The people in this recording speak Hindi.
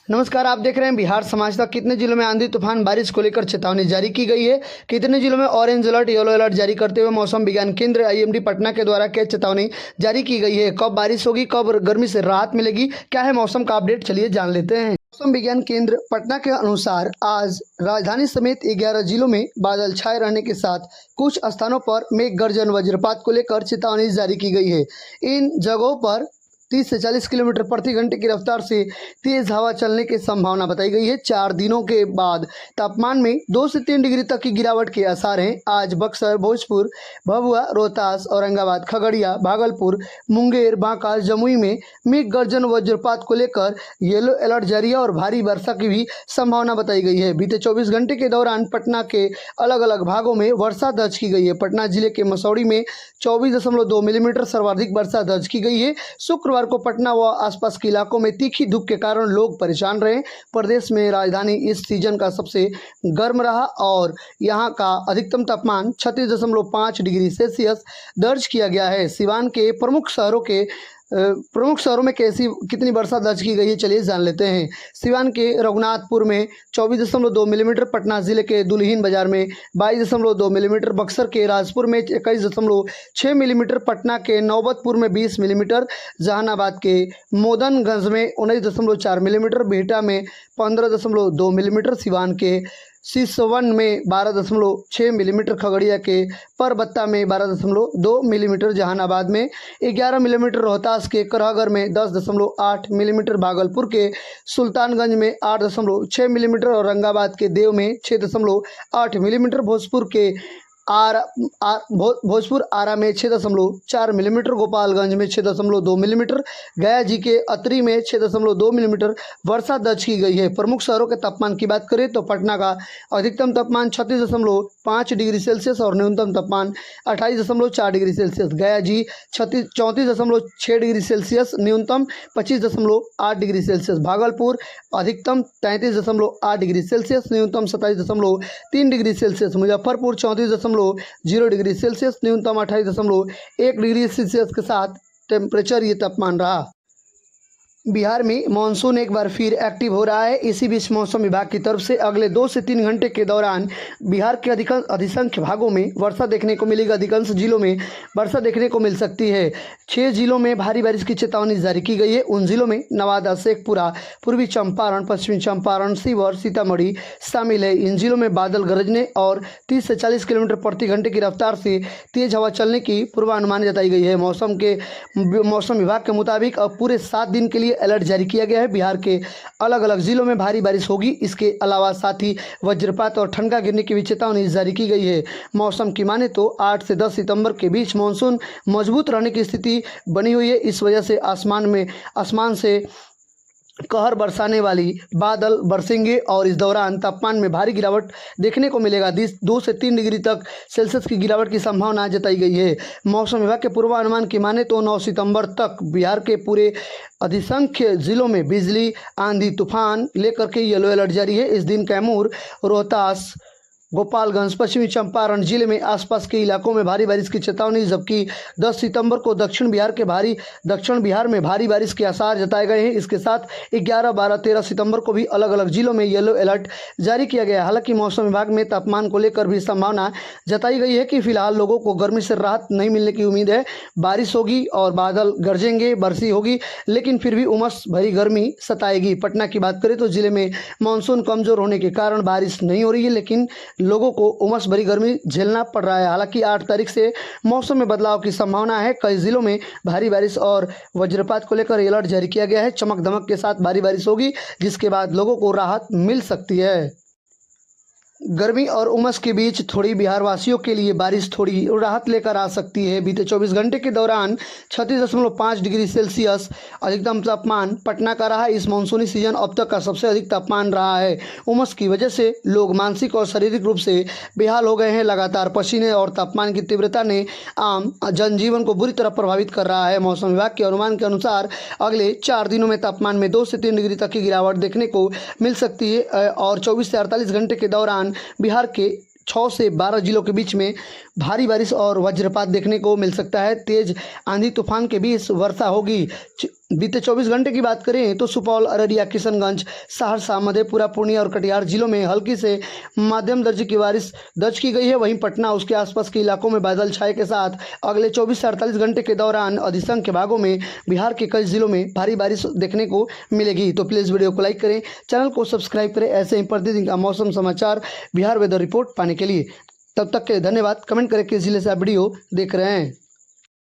नमस्कार, आप देख रहे हैं बिहार समाचार। कितने जिलों में आंधी तूफान बारिश को लेकर चेतावनी जारी की गई है, कितने जिलों में ऑरेंज अलर्ट येलो अलर्ट जारी करते हुए मौसम विज्ञान केंद्र आईएमडी पटना के द्वारा क्या चेतावनी जारी की गई है, कब बारिश होगी, कब गर्मी से राहत मिलेगी, क्या है मौसम का अपडेट, चलिए जान लेते हैं। मौसम विज्ञान केंद्र पटना के अनुसार आज राजधानी समेत 11 जिलों में बादल छाए रहने के साथ कुछ स्थानों पर मेघ गर्जन वज्रपात को लेकर चेतावनी जारी की गई है। इन जगहों पर 30 से 40 किलोमीटर प्रति घंटे की रफ्तार से तेज हवा चलने की संभावना बताई गई है। 4 दिनों के बाद तापमान में 2 से 3 डिग्री तक की गिरावट के आसार हैं। आज बक्सर, भोजपुर, भभुआ, रोहतास, औरंगाबाद, खगड़िया, भागलपुर, मुंगेर, बांका, जमुई में मेघ गर्जन वज्रपात को लेकर येलो अलर्ट जारी है और भारी वर्षा की भी संभावना बताई गई है। बीते 24 घंटे के दौरान पटना के अलग अलग भागों में वर्षा दर्ज की गई है। पटना जिले के मसौड़ी में 24.2 मिलीमीटर सर्वाधिक वर्षा दर्ज की गई है। शुक्रवार को पटना व आसपास के इलाकों में तीखी धूप के कारण लोग परेशान रहे। प्रदेश में राजधानी इस सीजन का सबसे गर्म रहा और यहां का अधिकतम तापमान 36.5 डिग्री सेल्सियस दर्ज किया गया है। सिवान के प्रमुख शहरों में कितनी वर्षा दर्ज की गई है, चलिए जान लेते हैं। सिवान के रघुनाथपुर में 24.2 मिलीमीटर, पटना जिले के दुल्हिन बाजार में 22.2 मिलीमीटर, बक्सर के राजपुर में 21.6 मिलीमीटर, पटना के नौबतपुर में 20 मिलीमीटर, जहानाबाद के मोदनगंज में 19.4 मिलीमीटर, बिहटा में 15.2 मिलीमीटर, सिवान के सिसवन में 12.6 मिलीमीटर, खगड़िया के परबत्ता में 12.2 मिलीमीटर, जहानाबाद में 11 मिलीमीटर, रोहतास के करहगर में 10.8 मिलीमीटर, भागलपुर के सुल्तानगंज में 8.6 मिलीमीटर, औरंगाबाद के देव में 6.8 मिलीमीटर, भोजपुर आरा में 6.4 मिलीमीटर, गोपालगंज में 6.2 मिलीमीटर, गया जी के अतरी में 6.2 मिलीमीटर वर्षा दर्ज की गई है। प्रमुख शहरों के तापमान की बात करें तो पटना का अधिकतम तापमान 36.5 डिग्री सेल्सियस और न्यूनतम तापमान 28.4 डिग्री सेल्सियस, गया जी 34.6 डिग्री सेल्सियस, न्यूनतम 25.8 डिग्री सेल्सियस, भागलपुर अधिकतम 33.8 डिग्री सेल्सियस, न्यूनतम 27.3 degree Celsius, Muzaffarpur 34.0 degree Celsius, न्यूनतम 28.1 डिग्री सेल्सियस के साथ टेम्परेचर ये तापमान रहा। बिहार में मानसून एक बार फिर एक्टिव हो रहा है। इसी बीच मौसम विभाग की तरफ से अगले 2 से 3 घंटे के दौरान बिहार के अधिसंख्य भागों में वर्षा देखने को मिलेगी। अधिकांश जिलों में वर्षा देखने को मिल सकती है। 6 जिलों में भारी बारिश की चेतावनी जारी की गई है। उन जिलों में नवादा, शेखपुरा, पूर्वी चंपारण, पश्चिमी चंपारण, शिवहर, सीतामढ़ी शामिल है। इन जिलों में बादल गरजने और 30 से 40 किलोमीटर प्रति घंटे की रफ्तार से तेज हवा चलने की पूर्वानुमान जताई गई है। मौसम विभाग के मुताबिक अब पूरे 7 दिन के लिए अलर्ट जारी किया गया है। बिहार के अलग अलग जिलों में भारी बारिश होगी। इसके अलावा साथ ही वज्रपात और ठनका गिरने की भी चेतावनी जारी की गई है। मौसम की माने तो 8 से 10 सितंबर के बीच मानसून मजबूत रहने की स्थिति बनी हुई है। इस वजह से आसमान से कहर बरसाने वाली बादल बरसेंगे और इस दौरान तापमान में भारी गिरावट देखने को मिलेगा। 2 से 3 डिग्री तक सेल्सियस की गिरावट की संभावना जताई गई है। मौसम विभाग के पूर्वानुमान की माने तो 9 सितंबर तक बिहार के पूरे अधिसंख्य जिलों में बिजली, आंधी, तूफान लेकर के येलो अलर्ट जारी है। इस दिन कैमूर, रोहतास, गोपालगंज, पश्चिमी चंपारण जिले में आसपास के इलाकों में भारी बारिश की चेतावनी, जबकि 10 सितंबर को दक्षिण बिहार में भारी बारिश के आसार जताए गए हैं। इसके साथ 11, 12, 13 सितंबर को भी अलग अलग जिलों में येलो अलर्ट जारी किया गया है। हालांकि मौसम विभाग में तापमान को लेकर भी संभावना जताई गई है कि फिलहाल लोगों को गर्मी से राहत नहीं मिलने की उम्मीद है। बारिश होगी और बादल गरजेंगे, बरसी होगी, लेकिन फिर भी उमस भरी गर्मी सताएगी। पटना की बात करें तो जिले में मानसून कमजोर होने के कारण बारिश नहीं हो रही है, लेकिन लोगों को उमस भरी गर्मी झेलना पड़ रहा है। हालांकि 8 तारीख से मौसम में बदलाव की संभावना है। कई जिलों में भारी बारिश और वज्रपात को लेकर अलर्ट जारी किया गया है। चमक धमक के साथ भारी बारिश होगी, जिसके बाद लोगों को राहत मिल सकती है। गर्मी और उमस के बीच थोड़ी बिहार वासियों के लिए बारिश थोड़ी राहत लेकर आ सकती है। बीते 24 घंटे के दौरान 36.5 डिग्री सेल्सियस अधिकतम तापमान पटना का रहा। इस मानसूनी सीजन अब तक का सबसे अधिक तापमान रहा है। उमस की वजह से लोग मानसिक और शारीरिक रूप से बेहाल हो गए हैं। लगातार पसीने और तापमान की तीव्रता ने आम जनजीवन को बुरी तरह प्रभावित कर रहा है। मौसम विभाग के अनुमान के अनुसार अगले 4 दिनों में तापमान में 2 से 3 डिग्री तक की गिरावट देखने को मिल सकती है और 24 से 48 घंटे के दौरान बिहार के 6 से 12 जिलों के बीच में भारी बारिश और वज्रपात देखने को मिल सकता है। तेज आंधी तूफान के बीच वर्षा होगी। बीते 24 घंटे की बात करें तो सुपौल, अररिया, किशनगंज, सहरसा, मधेपुरा, पूर्णिया और कटिहार जिलों में हल्की से मध्यम दर्जे की बारिश दर्ज की गई है। वहीं पटना उसके आसपास के इलाकों में बादल छाए के साथ अगले 24 से 48 घंटे के दौरान अधिसंख्य भागों में बिहार के कई जिलों में भारी बारिश देखने को मिलेगी। तो प्लीज़ वीडियो को लाइक करें, चैनल को सब्सक्राइब करें ऐसे ही प्रतिदिन का मौसम समाचार, बिहार वेदर रिपोर्ट पाने के लिए। तब तक के लिए धन्यवाद। कमेंट करें किस जिले से आप वीडियो देख रहे हैं।